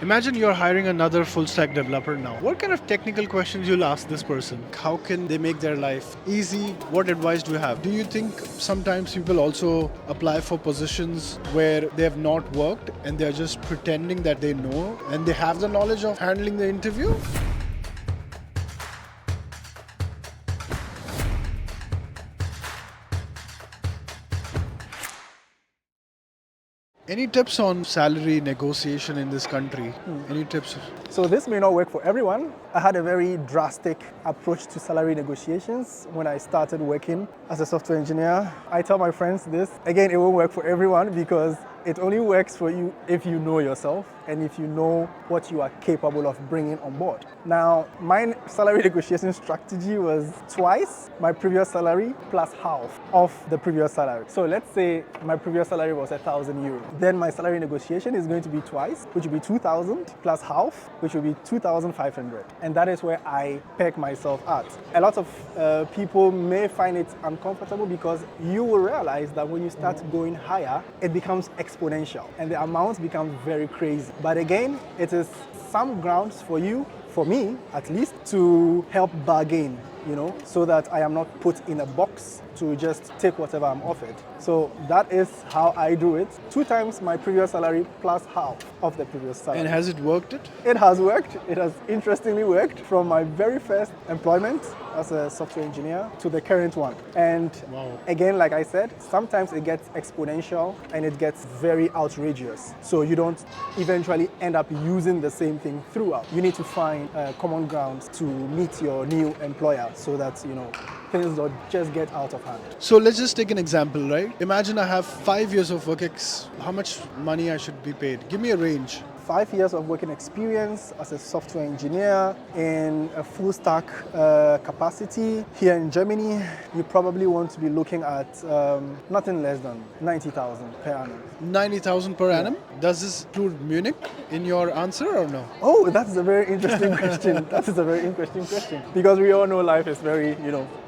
Imagine you're hiring another full stack developer now. What kind of technical questions you'll ask this person? How can they make their life easy? What advice do you have? Do you think sometimes people also apply for positions where they have not worked and they're just pretending that they know and they have the knowledge of handling the interview? Any tips on salary negotiation in this country? Any tips? So this may not work for everyone. I had a very drastic approach to salary negotiations when I started working as a software engineer. I tell my friends this. Again, it won't work for everyone because it only works for you if you know yourself and if you know what you are capable of bringing on board. Now, my salary negotiation strategy was twice my previous salary plus half of the previous salary. So let's say my previous salary was €1,000. Then my salary negotiation is going to be twice, which will be 2,000 plus half, which will be 2,500. And that is where I peg myself at. A lot of people may find it uncomfortable because you will realize that when you start going higher, it becomes exponential and the amounts become very crazy. But again, it is some grounds for you, for me at least, to help bargain, so that I am not put in a box to just take whatever I'm offered. So that is how I do it. 2 times my previous salary plus half of the previous salary. And has it worked? It has worked. It has interestingly worked from my very first employment as a software engineer to the current one. And Again, like I said, sometimes it gets exponential and it gets very outrageous. So you don't eventually end up using the same thing throughout. You need to find common grounds to meet your new employer so that, things don't just get out of hand. So let's just take an example, right? Imagine I have 5 years of work how much money I should be paid? Give me a range. 5 years of working experience as a software engineer in a full stack capacity here in Germany, you probably want to be looking at nothing less than 90,000 per annum. 90,000 per annum? Does this include Munich in your answer or no? Oh, that's a very interesting question. That is a very interesting question. Because we all know life is very,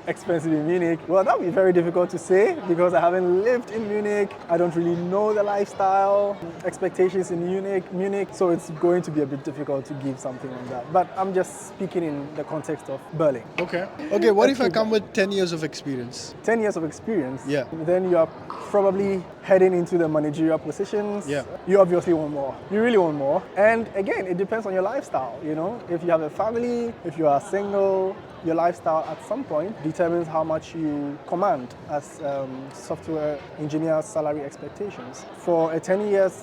expensive in Munich. Well, that would be very difficult to say because I haven't lived in Munich. I don't really know the lifestyle, expectations in Munich. So it's going to be a bit difficult to give something on that. But I'm just speaking in the context of Berlin. Okay, what if I come with 10 years of experience? 10 years of experience? Yeah. Then you are probably heading into the managerial positions. Yeah. You obviously want more. You really want more. And again, it depends on your lifestyle, If you have a family, if you are single, your lifestyle at some point determines how much you command as software engineer salary expectations. For a 10 years,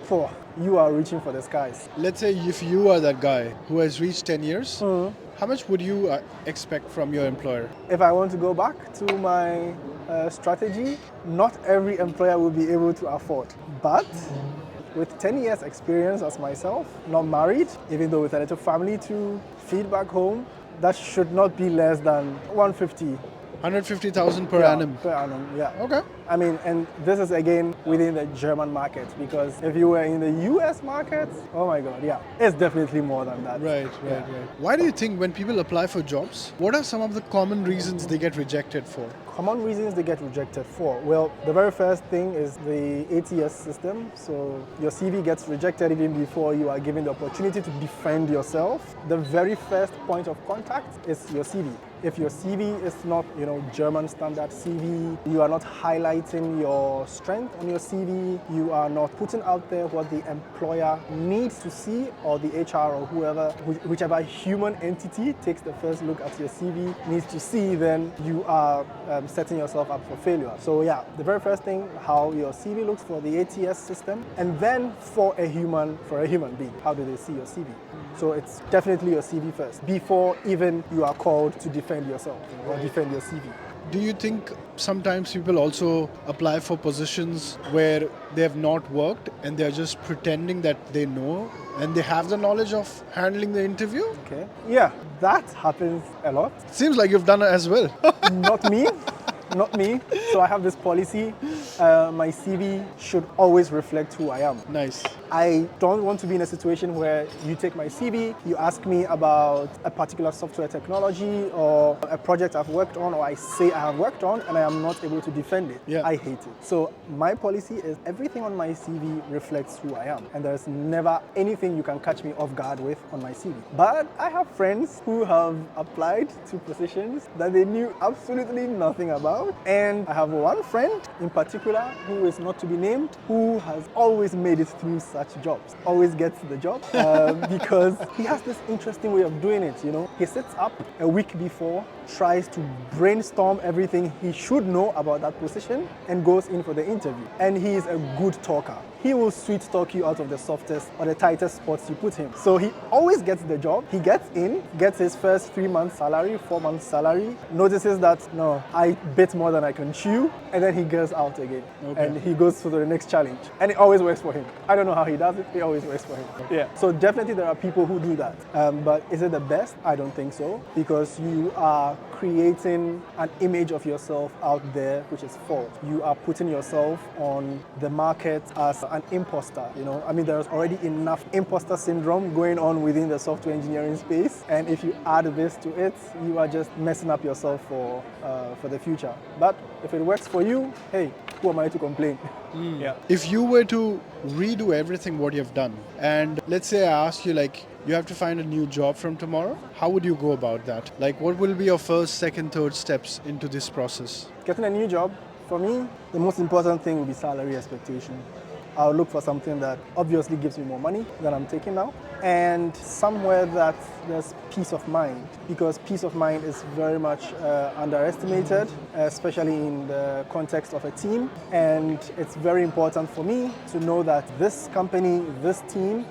you are reaching for the skies. Let's say if you are that guy who has reached 10 years, how much would you expect from your employer? If I want to go back to my strategy, not every employer will be able to afford. But with 10 years experience as myself, not married, even though with a little family to feed back home, that should not be less than 150. 150,000 per annum? Per annum, yeah. Okay. And this is again within the German market, because if you were in the US market, oh my God, yeah, it's definitely more than that. Right. Why do you think when people apply for jobs, what are some of the common reasons they get rejected for? Common reasons they get rejected for? Well, the very first thing is the ATS system. So your CV gets rejected even before you are given the opportunity to defend yourself. The very first point of contact is your CV. If your CV is not, German standard CV, you are not highlighting your strength on your CV, you are not putting out there what the employer needs to see, or the HR or whoever, whichever human entity takes the first look at your CV needs to see, then you are setting yourself up for failure. So yeah, the very first thing, how your CV looks for the ATS system, and then for a human being, how do they see your CV? So it's definitely your CV first, before even you are called to defend yourself or defend your CV. Do you think sometimes people also apply for positions where they have not worked and they're just pretending that they know and they have the knowledge of handling the interview? Okay. Yeah, that happens a lot. Seems like you've done it as well. Not me. Not me. So I have this policy. My CV should always reflect who I am. Nice. I don't want to be in a situation where you take my CV, you ask me about a particular software technology or a project I've worked on, or I say I have worked on, and I am not able to defend it. Yeah. I hate it. So my policy is everything on my CV reflects who I am, and there's never anything you can catch me off guard with on my CV. But I have friends who have applied to positions that they knew absolutely nothing about, and I have one friend in particular who is not to be named, who has always made it through such jobs, always gets the job because he has this interesting way of doing it. He sits up a week before, tries to brainstorm everything he should know about that position, and goes in for the interview. And he is a good talker. He will sweet talk you out of the softest or the tightest spots you put him. So he always gets the job. He gets in, gets his first 3 months salary, 4 months salary, notices that, no, I bit more than I can chew, and then he goes out again. Okay. And he goes for the next challenge. And it always works for him. I don't know how he does it, it always works for him. Yeah. So definitely there are people who do that. But is it the best? I don't think so, because you are creating an image of yourself out there which is false. You are putting yourself on the market as an imposter. There's already enough imposter syndrome going on within the software engineering space, and if you add this to it, you are just messing up yourself for the future. But if it works for you, hey, who am I to complain? Yeah. If you were to redo everything what you've done, and let's say I ask you, you have to find a new job from tomorrow, how would you go about that? What will be your first, second, third steps into this process? Getting a new job, for me, the most important thing will be salary expectation. I'll look for something that obviously gives me more money than I'm taking now, and somewhere that there's peace of mind, because peace of mind is very much underestimated, especially in the context of a team. And it's very important for me to know that this company, this team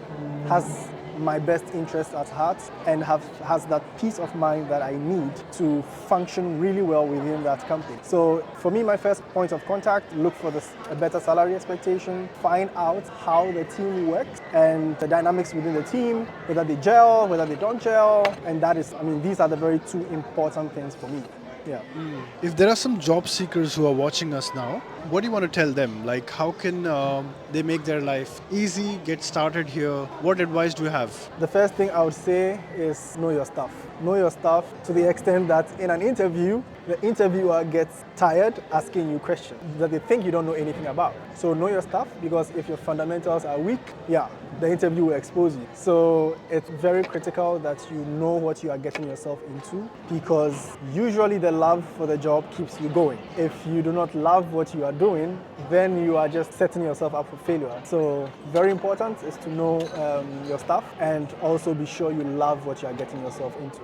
has my best interest at heart and has that peace of mind that I need to function really well within that company. So for me, my first point of contact, look for a better salary expectation, find out how the team works and the dynamics within the team, whether they gel, whether they don't gel, and these are the very two important things for me. Yeah. If there are some job seekers who are watching us now, what do you want to tell them? How can they make their life easy, get started here? What advice do you have? The first thing I would say is know your stuff. Know your stuff to the extent that in an interview, the interviewer gets tired asking you questions that they think you don't know anything about. So know your stuff, because if your fundamentals are weak, the interview will expose you. So it's very critical that you know what you are getting yourself into, because usually the love for the job keeps you going. If you do not love what you are doing, then you are just setting yourself up for failure. So very important is to know your stuff, and also be sure you love what you are getting yourself into.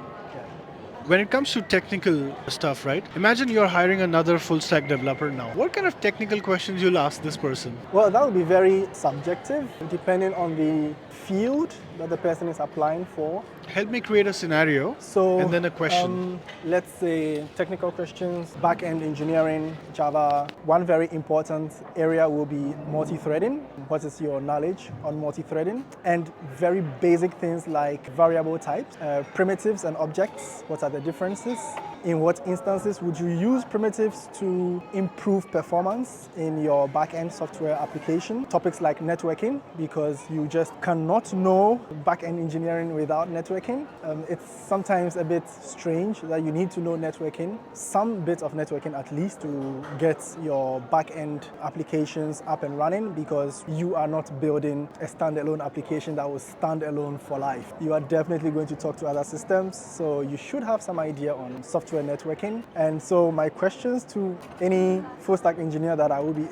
When it comes to technical stuff, right? Imagine you're hiring another full stack developer now. What kind of technical questions you'll ask this person? Well, that would be very subjective, depending on the field that the person is applying for. Help me create a scenario and then a question. Let's say technical questions, back-end engineering, Java. One very important area will be multi-threading. What is your knowledge on multi-threading? And very basic things like variable types, primitives and objects. What are the differences? In what instances would you use primitives to improve performance in your back-end software application? Topics like networking, because you just cannot know back-end engineering without networking. It's sometimes a bit strange that you need to know networking, some bit of networking at least, to get your back-end applications up and running, because you are not building a standalone application that will stand alone for life. You are definitely going to talk to other systems, so you should have some idea on software networking. And so my questions to any full stack engineer that I will be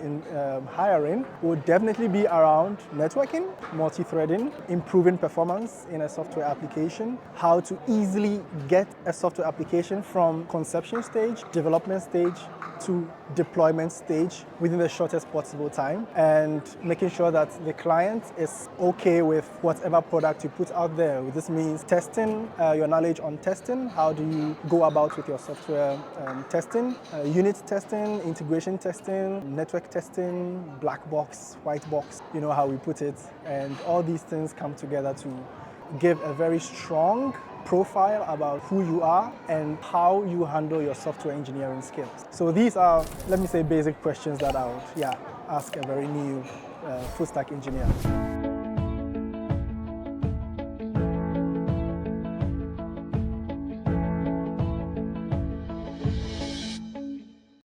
hiring would definitely be around networking, multi-threading, improving performance in a software application, how to easily get a software application from conception stage, development stage, to deployment stage within the shortest possible time, and making sure that the client is okay with whatever product you put out there. This means testing, your knowledge on testing. How do you go about with your software testing, unit testing, integration testing, network testing, black box, white box, you know how we put it. And all these things come together to give a very strong profile about who you are and how you handle your software engineering skills. So these are, let me say, basic questions that I would ask a very new full stack engineer.